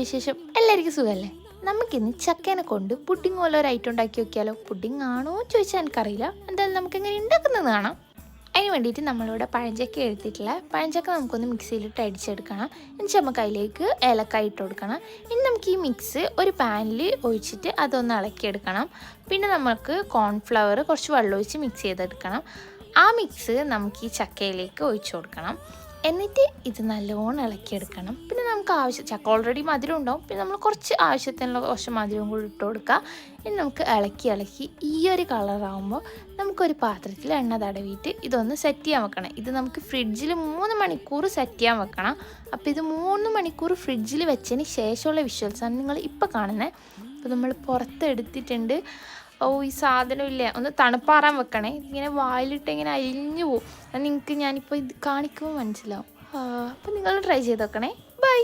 വിശേഷം? എല്ലാവർക്കും സുഖമല്ലേ? നമുക്കിന്ന് ചക്കേനെ കൊണ്ട് പുഡിങ് പോലെ ഒരു ഐറ്റം ഉണ്ടാക്കി നോക്കിയാലോ? പുഡിങ് ആണോ ചോദിച്ചാൽ എനിക്കറിയില്ല. എന്തായാലും നമുക്കെങ്ങനെ ഉണ്ടാക്കുന്നത് കാണാം. അതിന് വേണ്ടിയിട്ട് നമ്മളിവിടെ പഴഞ്ചക്ക എടുത്തിട്ടില്ല. പഴഞ്ചക്ക നമുക്കൊന്ന് മിക്സിയിലിട്ട് അടിച്ചെടുക്കണം. എന്നിട്ട് നമുക്ക് അതിലേക്ക് ഏലക്കായ ഇട്ട് കൊടുക്കണം. ഇനി നമുക്ക് ഈ മിക്സ് ഒരു പാനിൽ ഒഴിച്ചിട്ട് അതൊന്ന് ഇളക്കിയെടുക്കണം. പിന്നെ നമുക്ക് കോൺഫ്ലവർ കുറച്ച് വെള്ളം ഒഴിച്ച് മിക്സ് ചെയ്തെടുക്കണം. ആ മിക്സ് നമുക്ക് ഈ ചക്കയിലേക്ക് ഒഴിച്ചു കൊടുക്കണം. എന്നിട്ട് ഇത് നല്ലോണം ഇളക്കിയെടുക്കണം. പിന്നെ നമുക്ക് ചക്ക ഓൾറെഡി മധുരം ഉണ്ടാവും. പിന്നെ നമ്മൾ കുറച്ച് ആവശ്യത്തിനുള്ള കുറച്ച് മധുരവും കൂടി ഇട്ട് കൊടുക്കുക. ഇനി നമുക്ക് ഇളക്കി ഈ ഒരു കളറാകുമ്പോൾ നമുക്കൊരു പാത്രത്തിൽ എണ്ണ തടവിയിട്ട് ഇതൊന്ന് സെറ്റ് ചെയ്യാൻ വെക്കണം. ഇത് നമുക്ക് ഫ്രിഡ്ജിൽ 3 മണിക്കൂർ സെറ്റ് ചെയ്യാൻ വെക്കണം. അപ്പോൾ ഇത് 3 മണിക്കൂർ ഫ്രിഡ്ജിൽ വെച്ചതിന് ശേഷമുള്ള വിഷ്വൽസാണ് നിങ്ങൾ ഇപ്പോൾ കാണുന്നത്. അപ്പോൾ നമ്മൾ പുറത്തെടുത്തിട്ടുണ്ട്. ഈ സാധനം ഇല്ലേ ഒന്ന് തണുപ്പാറാൻ വെക്കണേ. ഇങ്ങനെ വായിലിട്ട് ഇങ്ങനെ അരിഞ്ഞു പോവും. അത് ഞാനിപ്പോൾ ഇത് കാണിക്കുമ്പോൾ മനസ്സിലാവും. അപ്പോൾ നിങ്ങൾ ട്രൈ ചെയ്ത് നോക്കണേ. ബൈ.